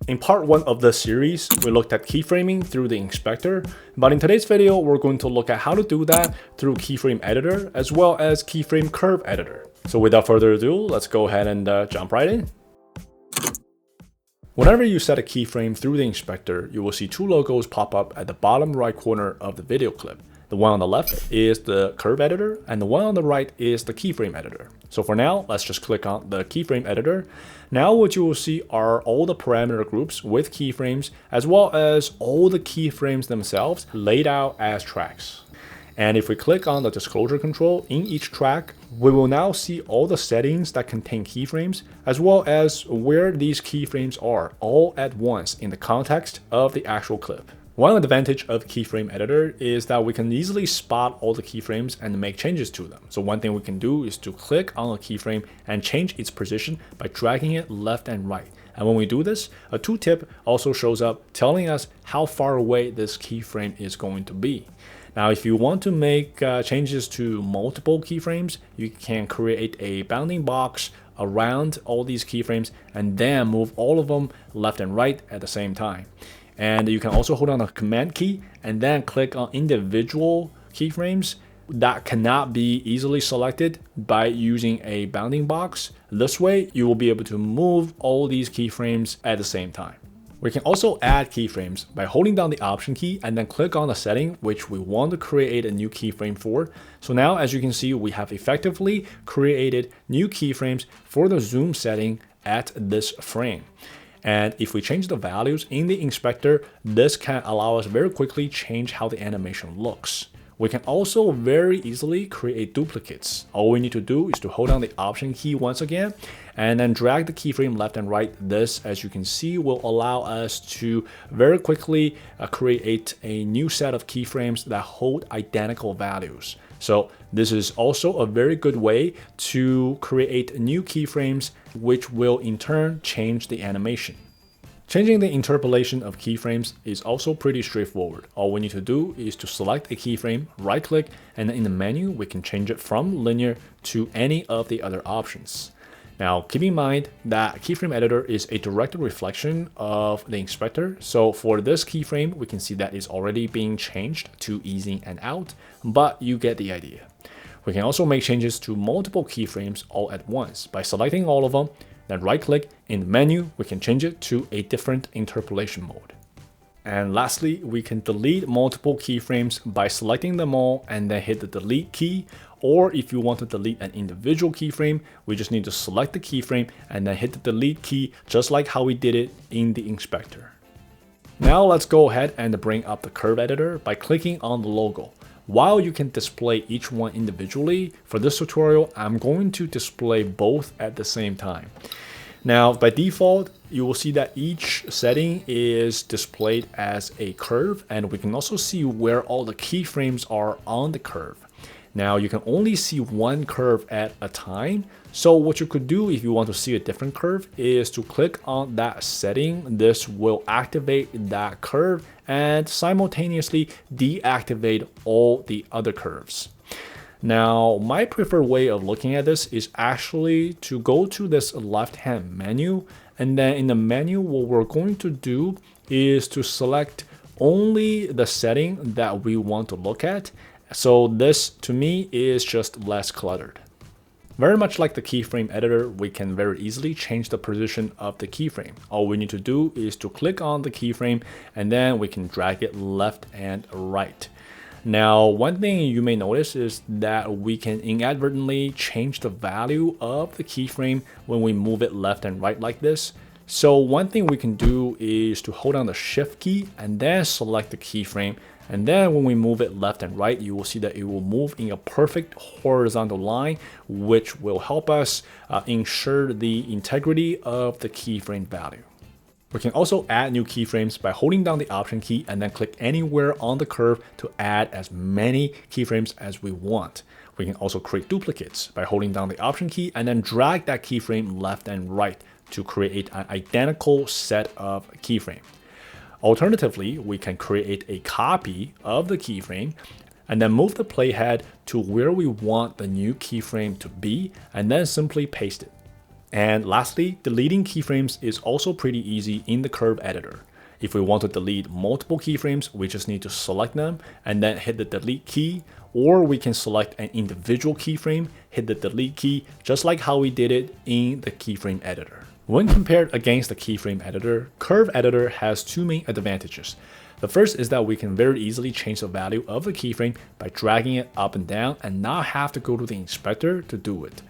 In part 1 of this series, we looked at keyframing through the inspector, but in today's video, we're going to look at how to do that through Keyframe Editor as well as Keyframe Curve Editor. So without further ado, let's go ahead and jump right in. Whenever you set a keyframe through the inspector, you will see two logos pop up at the bottom right corner of the video clip. The one on the left is the curve editor, and the one on the right is the keyframe editor. So for now, let's just click on the keyframe editor. Now what you will see are all the parameter groups with keyframes, as well as all the keyframes themselves laid out as tracks. And if we click on the disclosure control in each track, we will now see all the settings that contain keyframes, as well as where these keyframes are all at once in the context of the actual clip. One advantage of Keyframe Editor is that we can easily spot all the keyframes and make changes to them. So one thing we can do is to click on a keyframe and change its position by dragging it left and right. And when we do this, a tooltip also shows up telling us how far away this keyframe is going to be. Now, if you want to make changes to multiple keyframes, you can create a bounding box around all these keyframes and then move all of them left and right at the same time. And you can also hold on the command key and then click on individual keyframes that cannot be easily selected by using a bounding box. This way, you will be able to move all these keyframes at the same time. We can also add keyframes by holding down the Option key and then click on the setting which we want to create a new keyframe for. So now, as you can see, we have effectively created new keyframes for the zoom setting at this frame. And if we change the values in the inspector, this can allow us very quickly change how the animation looks. We can also very easily create duplicates. All we need to do is to hold down the Option key once again and then drag the keyframe left and right. This, as you can see, will allow us to very quickly create a new set of keyframes that hold identical values. So this is also a very good way to create new keyframes, which will in turn change the animation. Changing the interpolation of keyframes is also pretty straightforward. All we need to do is to select a keyframe, right click, and then in the menu, we can change it from linear to any of the other options. Now, keep in mind that Keyframe Editor is a direct reflection of the inspector. So for this keyframe, we can see that it's already being changed to easing and out, but you get the idea. We can also make changes to multiple keyframes all at once by selecting all of them, then right click in the menu, we can change it to a different interpolation mode. And lastly, we can delete multiple keyframes by selecting them all and then hit the delete key. Or if you want to delete an individual keyframe, we just need to select the keyframe and then hit the delete key, just like how we did it in the inspector. Now let's go ahead and bring up the curve editor by clicking on the logo. While you can display each one individually, for this tutorial, I'm going to display both at the same time. Now, by default, you will see that each setting is displayed as a curve, and we can also see where all the keyframes are on the curve. Now, you can only see one curve at a time. So what you could do if you want to see a different curve is to click on that setting. This will activate that curve and simultaneously deactivate all the other curves. Now, my preferred way of looking at this is actually to go to this left-hand menu, and then in the menu, what we're going to do is to select only the setting that we want to look at. So this, to me, is just less cluttered. Very much like the keyframe editor, we can very easily change the position of the keyframe. All we need to do is to click on the keyframe and then we can drag it left and right. Now, one thing you may notice is that we can inadvertently change the value of the keyframe when we move it left and right like this. So one thing we can do is to hold down the Shift key and then select the keyframe. And then when we move it left and right, you will see that it will move in a perfect horizontal line, which will help us ensure the integrity of the keyframe value. We can also add new keyframes by holding down the Option key and then click anywhere on the curve to add as many keyframes as we want. We can also create duplicates by holding down the Option key and then drag that keyframe left and right to create an identical set of keyframes. Alternatively, we can create a copy of the keyframe and then move the playhead to where we want the new keyframe to be and then simply paste it. And lastly, deleting keyframes is also pretty easy in the curve editor. If we want to delete multiple keyframes, we just need to select them and then hit the delete key, or we can select an individual keyframe, hit the delete key, just like how we did it in the keyframe editor. When compared against the keyframe editor, curve editor has two main advantages. The first is that we can very easily change the value of the keyframe by dragging it up and down and not have to go to the inspector to do it.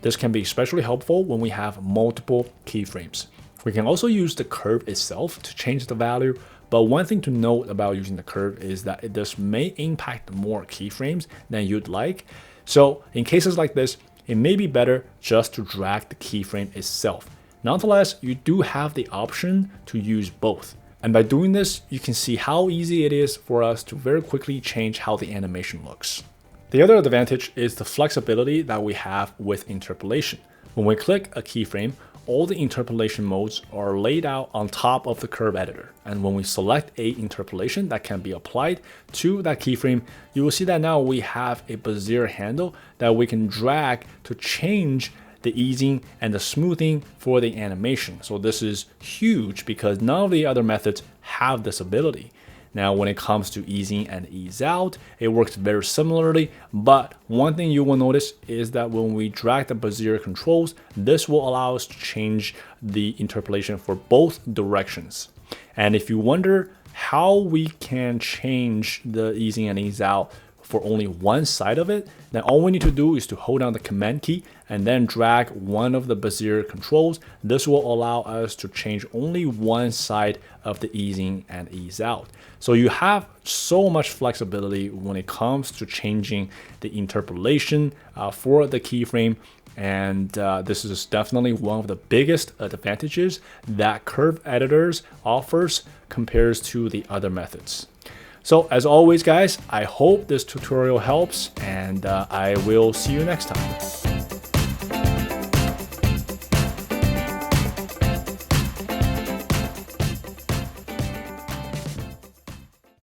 This can be especially helpful when we have multiple keyframes. We can also use the curve itself to change the value, but one thing to note about using the curve is that this may impact more keyframes than you'd like. So in cases like this, it may be better just to drag the keyframe itself. Nonetheless, you do have the option to use both. And by doing this, you can see how easy it is for us to very quickly change how the animation looks. The other advantage is the flexibility that we have with interpolation. When we click a keyframe, all the interpolation modes are laid out on top of the curve editor. And when we select a interpolation that can be applied to that keyframe, you will see that now we have a Bezier handle that we can drag to change the easing and the smoothing for the animation. So this is huge because none of the other methods have this ability. Now, when it comes to easing and ease out, it works very similarly, but one thing you will notice is that when we drag the Bezier controls, this will allow us to change the interpolation for both directions. And if you wonder how we can change the easing and ease out for only one side of it, then all we need to do is to hold down the command key and then drag one of the Bezier controls. This will allow us to change only one side of the easing and ease out. So you have so much flexibility when it comes to changing the interpolation for the keyframe. And this is definitely one of the biggest advantages that curve editors offers compared to the other methods. So as always, guys, I hope this tutorial helps, and I will see you next time.